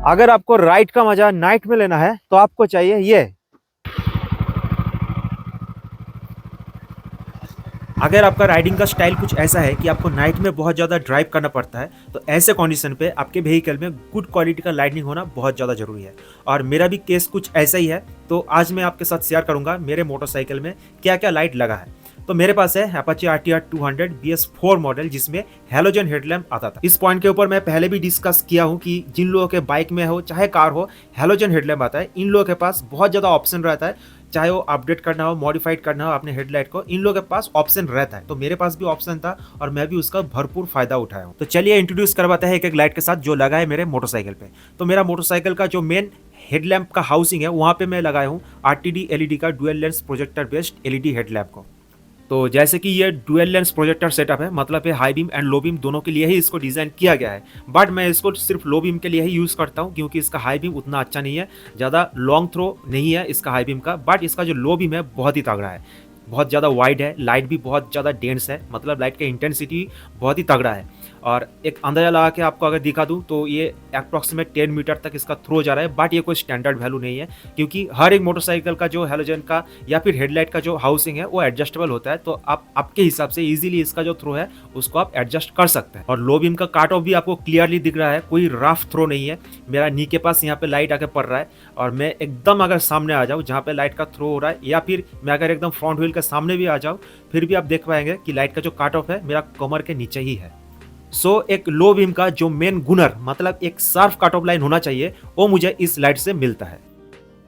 अगर आपको राइड का मजा नाइट में लेना है तो आपको चाहिए ये। अगर आपका राइडिंग का स्टाइल कुछ ऐसा है कि आपको नाइट में बहुत ज़्यादा ड्राइव करना पड़ता है, तो ऐसे कंडीशन पे आपके व्हीकल में गुड क्वालिटी का लाइटिंग होना बहुत ज़्यादा ज़रूरी है। और मेरा भी केस कुछ ऐसा ही है, तो आज मैं आपके साथ शेयर करूंगा मेरे मोटरसाइकिल में क्या क्या लाइट लगा है। तो मेरे पास है अपाचे RTR 200 BS4 मॉडल, जिसमें हैलोजन हेडलैम्प आता था। इस पॉइंट के ऊपर मैं पहले भी डिस्कस किया हूँ कि जिन लोगों के बाइक में हो चाहे कार हो, हैलोजन हेडलैम्प आता है। इन लोगों के पास बहुत ज़्यादा ऑप्शन रहता है, चाहे वो अपडेट करना हो, मॉडिफाइड करना हो अपने हेडलाइट को, इन लोगों के पास ऑप्शन रहता है। तो मेरे पास भी ऑप्शन था और मैं भी उसका भरपूर फायदा उठाया हूँ। तो चलिए इंट्रोड्यूस करवाते हैं एक एक लाइट के साथ जो लगा है मेरे मोटरसाइकिल पे। तो मेरा मोटरसाइकिल का जो मेन हेडलैम्प का हाउसिंग है, वहाँ पे मैं लगाया हूँ RTD LED का dual lens projector based LED headlamp को। तो जैसे कि ये डुअल लेंस प्रोजेक्टर सेटअप है, मतलब ये high beam and low beam दोनों के लिए ही इसको डिज़ाइन किया गया है। बट मैं इसको सिर्फ लो बीम के लिए ही यूज़ करता हूँ, क्योंकि इसका हाई बीम उतना अच्छा नहीं है, ज़्यादा लॉन्ग थ्रो नहीं है इसका हाई बीम का। बट इसका जो लो बीम है बहुत ही तगड़ा है, बहुत ज़्यादा वाइड है, लाइट भी बहुत ज़्यादा डेंस है, मतलब लाइट का इंटेंसिटी बहुत ही तगड़ा है। और एक अंदाजा लगा के आपको अगर दिखा दूं तो ये अप्रॉक्सीमेट 10 मीटर तक इसका थ्रो जा रहा है। बट ये कोई स्टैंडर्ड वैल्यू नहीं है, क्योंकि हर एक मोटरसाइकिल का जो हैलोजन का या फिर हेडलाइट का जो हाउसिंग है वो एडजस्टेबल होता है। तो आप आपके हिसाब से इजीली इसका जो थ्रो है उसको आप एडजस्ट कर सकते हैं। और लो बीम का काट ऑफ भी आपको क्लियरली दिख रहा है, कोई रफ थ्रो नहीं है। मेरा नी के पास यहाँ पे लाइट आके पड़ रहा है, और मैं एकदम अगर सामने आ जाऊँ जहाँ पे लाइट का थ्रो हो रहा है, या फिर मैं अगर एकदम फ्रंट व्हील के सामने भी आ जाऊँ, फिर भी आप देख पाएंगे कि लाइट का जो काट ऑफ है मेरा कमर के नीचे ही है। एक लो बीम का जो मेन गुनर, मतलब एक शार्प कट ऑफ लाइन होना चाहिए, वो मुझे इस लाइट से मिलता है।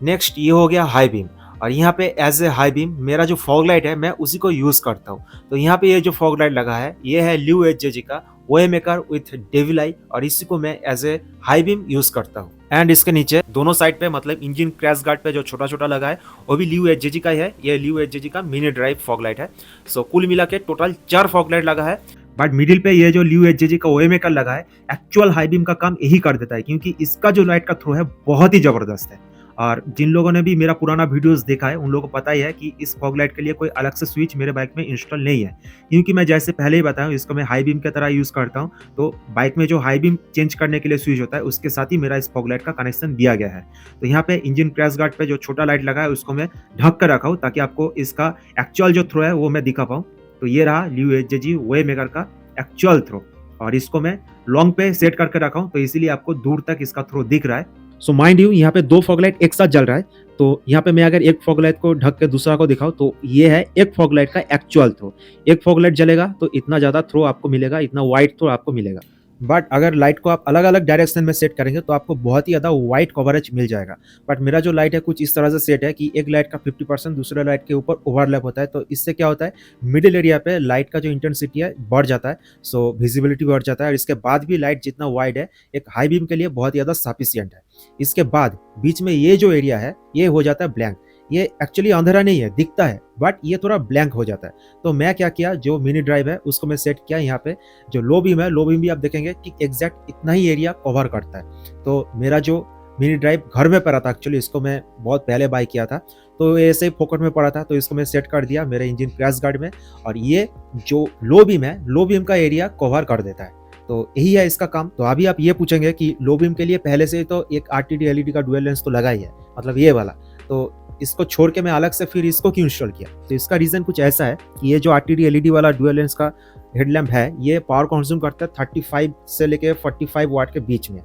नेक्स्ट ये हो गया हाई बीम। और यहाँ पे एज ए हाई बीम मेरा जो फॉग लाइट है मैं उसी को यूज करता हूँ। तो यहाँ पे ये जो फॉग लाइट लगा है ये है ल्यू HJG का ओए मेकर विथ डेविल आई, और इसी को मैं as a high beam use करता हूँ। एंड इसके नीचे दोनों साइड पे, मतलब इंजन क्रैश गार्ड पे जो छोटा छोटा लगा है वो भी ल्यू HJG का ही है। ये ल्यू HJG का मिनी ड्राइव फॉग लाइट है। कुल मिला के टोटल 4 फॉग लाइट लगा है। बट मिडिल पे ये जो ल्यू HJG का ओए मेकर लगा है, एक्चुअल हाई बीम का काम यही कर देता है, क्योंकि इसका जो लाइट का थ्रो है बहुत ही जबरदस्त है। और जिन लोगों ने भी मेरा पुराना वीडियोस देखा है उन लोगों को पता ही है कि इस फॉग लाइट के लिए कोई अलग से स्विच मेरे बाइक में इंस्टॉल नहीं है, क्योंकि मैं जैसे पहले ही बताया इसको मैं हाई बीम की तरह यूज करता हूँ। तो बाइक में जो हाई बीम चेंज करने के लिए स्विच होता है उसके साथ ही मेरा इस फॉग लाइट का कनेक्शन दिया गया है। तो यहाँ पे इंजन क्रैश गार्ड पे जो छोटा लाइट लगा है उसको मैं ढक कर रखा हूँ, ताकि आपको इसका एक्चुअल जो थ्रो है वो मैं दिखा पाऊँ। तो ये रहा ल्यू HJG ओए मेकर का एक्चुअल थ्रो, और इसको मैं लॉन्ग पे सेट करके रखा हूँ, तो इसीलिए आपको दूर तक इसका थ्रो दिख रहा है। माइंड यू यहाँ पे 2 फॉग लाइट एक साथ जल रहा है। तो यहाँ पे मैं अगर एक फॉग लाइट को ढक के दूसरा को दिखाऊं तो ये है एक फॉग लाइट का एक्चुअल थ्रो। एक फॉग लाइट जलेगा तो इतना ज्यादा थ्रो आपको मिलेगा, इतना वाइड थ्रो आपको मिलेगा। बट अगर लाइट को आप अलग अलग डायरेक्शन में सेट करेंगे तो आपको बहुत ही ज्यादा वाइड कवरेज मिल जाएगा। बट मेरा जो लाइट है कुछ इस तरह से सेट है कि एक लाइट का 50% दूसरे लाइट के ऊपर ओवरलैप होता है। तो इससे क्या होता है, मिडिल एरिया पे लाइट का जो इंटेंसिटी है बढ़ जाता है, विजिबिलिटी बढ़ जाता है। और इसके बाद भी लाइट जितना वाइड है एक हाई बीम के लिए बहुत ही ज्यादा सफिशियंट है। इसके बाद बीच में ये जो एरिया है ये हो जाता है ब्लैंक। ये एक्चुअली अंधेरा नहीं है, दिखता है, बट ये थोड़ा ब्लैंक हो जाता है। तो मैं क्या किया, जो मिनी ड्राइव है उसको मैं सेट किया यहाँ पे। जो लो बीम है, लो बीम भी आप देखेंगे कि एग्जैक्ट इतना ही एरिया कवर करता है। तो मेरा जो मिनी ड्राइव घर में पड़ा था, एक्चुअली इसको मैं बहुत पहले बाय किया था, तो ऐसे ही फोकट में पड़ा था, तो इसको मैं सेट कर दिया मेरे इंजन क्रैश गार्ड में। और ये जो लो बीम है, लो बीम का एरिया कवर कर देता है। तो यही है इसका काम। तो अभी आप ये पूछेंगे कि लो बीम के लिए पहले से तो एक RTD LED का डुअल लेंस तो लगा ही है, मतलब ये वाला, तो इसको छोड़ के मैं अलग से फिर इसको क्यों इंस्टॉल किया। तो इसका रीजन कुछ ऐसा है कि ये जो RTD LED वाला डुअल लेंस का हेडलैम्प है ये पावर कंज्यूम करता है 35 से लेके 45 वाट के बीच में।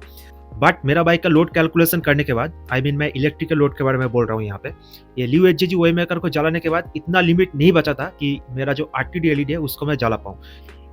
बट मेरा बाइक का लोड कैलकुलेशन करने के बाद, मैं इलेक्ट्रिकल लोड के बारे में बोल रहा हूँ यहाँ पे, ये ल्यू HJG ओए मेकर को जलाने के बाद इतना लिमिट नहीं बचा था कि मेरा जो RTD LED है उसको मैं जला पाऊँ।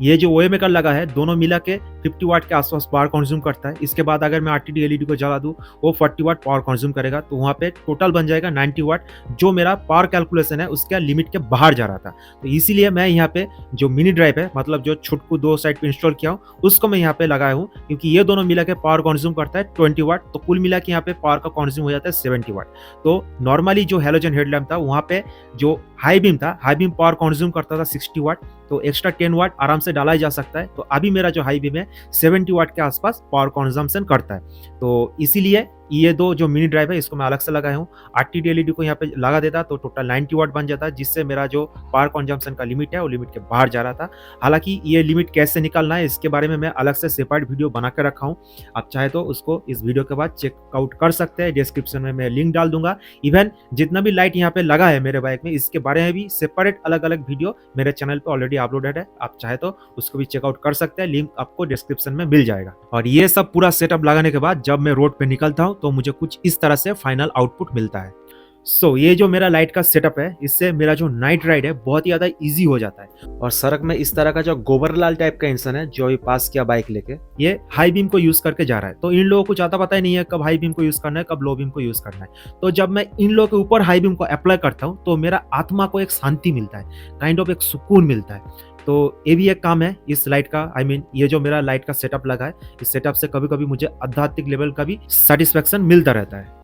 ये जो ओए मेकर लगा है दोनों मिला के 50 वाट के आसपास पावर कंज्यूम करता है। इसके बाद अगर मैं RTD LED को जला दूं वो 40 वाट पावर कंज्यूम करेगा, तो वहाँ पे टोटल बन जाएगा 90 वाट, जो मेरा पावर कैलकुलेशन है उसके लिमिट के बाहर जा रहा था। तो इसीलिए मैं यहाँ पे जो मिनी ड्राइव है, मतलब जो छुटकू 2 साइड पे इंस्टॉल किया हूँ उसको मैं यहाँ पे लगाया हूँ, क्योंकि ये दोनों मिला के पावर कंज्यूम करता है 20 वाट। तो कुल मिला के यहाँ पे पावर का कंज्यूम हो जाता है 70 वाट। तो नॉर्मली जो हैलोजन हेडलैम्प था वहाँ पे जो हाई बीम था, हाई बीम पावर कंज्यूम करता था 60 वाट, तो एक्स्ट्रा 10 वाट आराम से डाला जा सकता है। तो अभी मेरा जो हाई बीम है 70 वाट के आसपास पावर कंजम्पशन करता है। तो इसीलिए ये दो जो मिनी ड्राइव है इसको मैं अलग से लगाया हूँ। आरटीडी एलईडी को यहाँ पे लगा देता तो टोटल 90 वाट बन जाता, जिससे मेरा जो पावर कंजम्पशन का लिमिट है वो लिमिट के बाहर जा रहा था। हालांकि ये लिमिट कैसे निकालना है इसके बारे में मैं अलग से सेपरेट वीडियो बना के रखा हूँ, आप चाहे तो उसको इस वीडियो के बाद चेकआउट कर सकते हैं। डिस्क्रिप्शन में मैं लिंक डाल दूंगा। इवन जितना भी लाइट यहाँ पे लगा है मेरे बाइक में, इसके बारे में भी सेपरेट अलग अलग वीडियो मेरे चैनल पे ऑलरेडी अपलोडेड है, आप चाहे तो उसको भी चेकआउट कर सकते हैं, लिंक आपको डिस्क्रिप्शन में मिल जाएगा। और ये सब पूरा सेटअप लगाने के बाद जब मैं रोड पे निकलता हूँ तो मुझे कुछ इस तरह से फाइनल आउटपुट मिलता है। ये जो मेरा लाइट का सेटअप है, इससे मेरा जो नाइट राइड है बहुत ही ज्यादा इजी हो जाता है। और सड़क में इस तरह का जो गोबरलाल टाइप का इंसान है जो भी पास किया बाइक लेके, ये हाई बीम को यूज करके जा रहा है। तो इन लोगों को ज्यादा पता ही नहीं है कब हाई बीम को यूज करना है, कब लो बीम को यूज करना है। तो जब मैं इन लोगों के ऊपर हाई बीम को अप्लाई करता हूँ तो मेरा आत्मा को एक शांति मिलता है, काइंड ऑफ एक सुकून मिलता है। तो ये भी एक काम है इस लाइट का, ये जो मेरा लाइट का सेटअप लगा है, इस सेटअप से कभी कभी मुझे आध्यात्मिक लेवल का भी सेटिस्फेक्शन मिलता रहता है।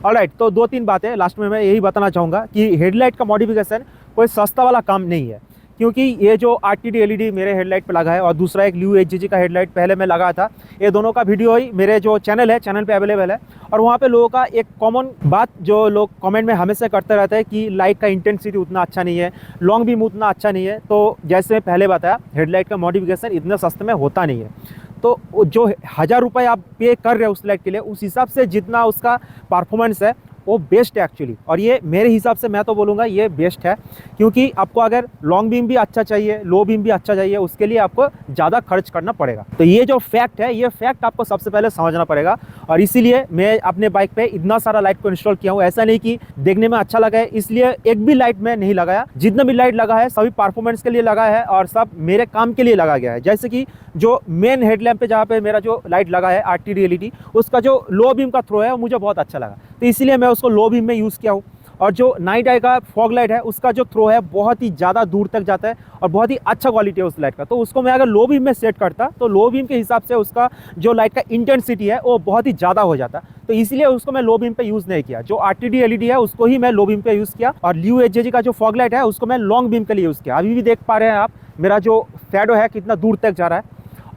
ऑलराइट, तो 2-3 बातें लास्ट में मैं यही बताना चाहूँगा कि हेडलाइट का मॉडिफिकेशन कोई सस्ता वाला काम नहीं है, क्योंकि ये जो आरटीडी एलईडी मेरे हेडलाइट पे लगा है और दूसरा एक लियो एचजीजी का हेडलाइट पहले मैं लगाया था, ये दोनों का वीडियो ही मेरे जो चैनल पे अवेलेबल है। और वहाँ पे लोगों का एक कॉमन बात जो लोग कमेंट में हमेशा करते रहते हैं कि लाइट का इंटेंसिटी उतना अच्छा नहीं है, लॉन्ग बीम उतना अच्छा नहीं है। तो जैसे मैं पहले बताया, हेडलाइट का मॉडिफिकेशन इतने सस्ते में होता नहीं है। तो जो 1000 रुपये आप पे कर रहे हो उस लाइट के लिए, उस हिसाब से जितना उसका परफॉर्मेंस है वो बेस्ट है एक्चुअली। और ये मेरे हिसाब से मैं तो बोलूँगा ये बेस्ट है, क्योंकि आपको अगर लॉन्ग बीम भी अच्छा चाहिए, लो बीम भी अच्छा चाहिए, उसके लिए आपको ज़्यादा खर्च करना पड़ेगा। तो ये जो फैक्ट है, ये फैक्ट आपको सबसे पहले समझना पड़ेगा। और इसीलिए मैं अपने बाइक पे इतना सारा लाइट को इंस्टॉल किया हूँ। ऐसा नहीं कि देखने में अच्छा लगा है इसलिए एक भी लाइट में नहीं लगाया। जितना भी लाइट लगा है सभी परफॉर्मेंस के लिए लगा है और सब मेरे काम के लिए लगा गया है। जैसे कि जो मेन हेडलैम्प पे जहाँ पे मेरा जो लाइट लगा है आरटीडी एलईडी, उसका जो लो बीम का थ्रो है वो मुझे बहुत अच्छा लगा, तो इसलिए मैं उसको लो बीम में यूज़ किया हूँ। और जो नाइट आई का फॉग लाइट है उसका जो थ्रो है बहुत ही ज़्यादा दूर तक जाता है और बहुत ही अच्छा क्वालिटी है उस लाइट का। तो उसको मैं अगर लो बीम में सेट करता तो लो बीम के हिसाब से उसका जो लाइट का इंटेंसिटी है वो बहुत ही ज़्यादा हो जाता। तो इसलिए उसको मैं लो बीम पे यूज़ नहीं किया। जो आरटीडी एलईडी है उसको ही मैं लो बीम पे यूज़ किया। और लियो एचजीजी का जो फॉग लाइट है उसको मैं लॉन्ग बीम के लिए यूज़ किया। अभी भी देख पा रहे हैं आप मेरा जो शैडो है कितना दूर तक जा रहा है।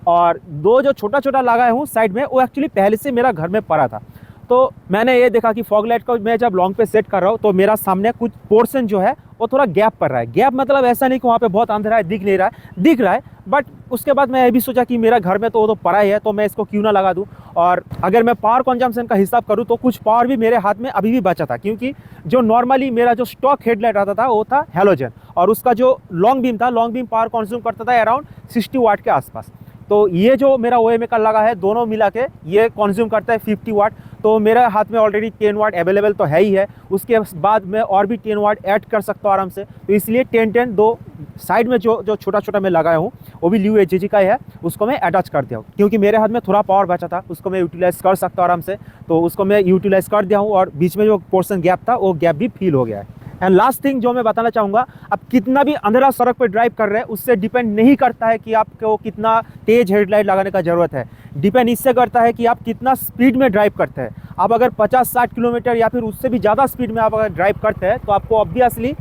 और दो जो छोटा छोटा लगाया हूँ साइड में, वो एक्चुअली पहले से मेरा घर में पड़ा था। तो मैंने ये देखा कि फॉग लाइट को मैं जब लॉन्ग पे सेट कर रहा हूँ तो मेरा सामने कुछ पोर्शन जो है वो थोड़ा गैप पड़ रहा है। गैप मतलब ऐसा नहीं कि वहाँ पे बहुत अंधेरा है, दिख नहीं रहा है, दिख रहा है। बट उसके बाद मैं ये भी सोचा कि मेरा घर में तो वो तो पड़ा ही है, तो मैं इसको क्यों ना लगा दूँ। और अगर मैं पावर कंजम्पशन का हिसाब करूँ तो कुछ पावर भी मेरे हाथ में अभी भी बचा था, क्योंकि जो नॉर्मली मेरा जो स्टॉक हेडलाइट आता था वो था हैलोजन, और उसका जो लॉन्ग बीम था, लॉन्ग बीम पावर कंज्यूम करता था अराउंड 60 वाट के आसपास। तो ये जो मेरा OMA का लगा है दोनों मिला के ये कंज्यूम करता है 50 वाट। तो मेरे हाथ में ऑलरेडी 10 वाट अवेलेबल तो है ही है, उसके बाद मैं और भी 10 वाट ऐड कर सकता हूँ आराम से। तो इसलिए 10-10 दो साइड में जो छोटा छोटा मैं लगाया हूँ वो भी लियो एचजीजी का ही है, उसको मैं अटैच कर दिया हूँ, क्योंकि मेरे हाथ में थोड़ा पावर बचा था, उसको मैं यूटिलाइज़ कर सकता हूँ आराम से। तो उसको मैं यूटिलाइज़ कर दिया हूँ और बीच में जो पोर्शन गैप था वो गैप भी फिल हो गया है। एंड लास्ट थिंग जो मैं बताना चाहूँगा, आप कितना भी अंधेरा सड़क पर ड्राइव कर रहे हैं उससे डिपेंड नहीं करता है कि आपको कितना तेज हेडलाइट लगाने का ज़रूरत है। डिपेंड इससे करता है कि आप कितना स्पीड में ड्राइव करते हैं। आप अगर 50-60 किलोमीटर या फिर उससे भी ज़्यादा स्पीड में आप अगर ड्राइव करते हैं तो आपको ऑब्वियसली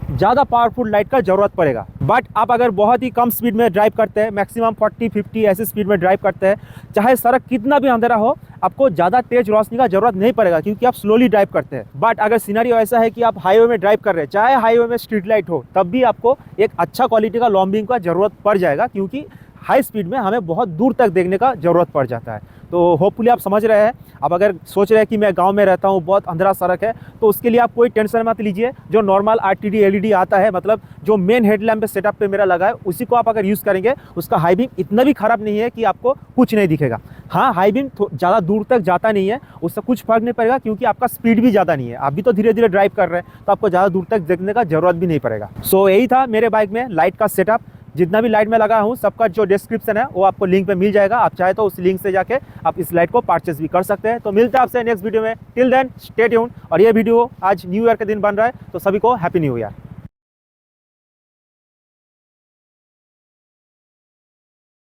ज़्यादा पावरफुल लाइट का ज़रूरत पड़ेगा। बट आप अगर बहुत ही कम स्पीड में ड्राइव करते हैं, मैक्सिमम 40-50 ऐसे स्पीड में ड्राइव करते हैं, चाहे सड़क कितना भी अंधेरा हो, आपको ज़्यादा तेज रोशनी का ज़रूरत नहीं पड़ेगा, क्योंकि आप स्लोली ड्राइव करते हैं। बट अगर सिनेरियो ऐसा है कि आप हाईवे में ड्राइव कर रहे हैं, चाहे हाईवे में स्ट्रीट लाइट हो, तब भी आपको एक अच्छा क्वालिटी का लॉन्ग बीम का ज़रूरत पड़ जाएगा, क्योंकि हाई स्पीड में हमें बहुत दूर तक देखने का ज़रूरत पड़ जाता है। तो होपफुली आप समझ रहे हैं। अब अगर सोच रहे हैं कि मैं गांव में रहता हूं, बहुत अंधेरा सड़क है, तो उसके लिए आप कोई टेंशन मत लीजिए। जो नॉर्मल आरटीडी एलईडी आता है, मतलब जो मेन हेडलैम्प पे सेटअप पे मेरा लगा है, उसी को आप अगर यूज़ करेंगे, उसका हाई बीम इतना भी ख़राब नहीं है कि आपको कुछ नहीं दिखेगा। हाँ, हाई बीम ज़्यादा दूर तक जाता नहीं है, उससे कुछ फ़र्क नहीं पड़ेगा, क्योंकि आपका स्पीड भी ज़्यादा नहीं है, आप भी तो धीरे धीरे ड्राइव कर रहे हैं, तो आपको ज़्यादा दूर तक देखने का ज़रूरत भी नहीं पड़ेगा। सो यही था मेरे बाइक में लाइट का सेटअप। जितना भी लाइट में लगा हूँ सबका जो डिस्क्रिप्शन है वो आपको लिंक पे मिल जाएगा। आप चाहे तो उस लिंक से जाके आप इस लाइट को परचेस भी कर सकते हैं। तो मिलते हैं आपसे नेक्स्ट वीडियो में। Till then stay tuned. और ये वीडियो आज न्यू ईयर के दिन बन रहा है, तो सभी को हैप्पी न्यू ईयर।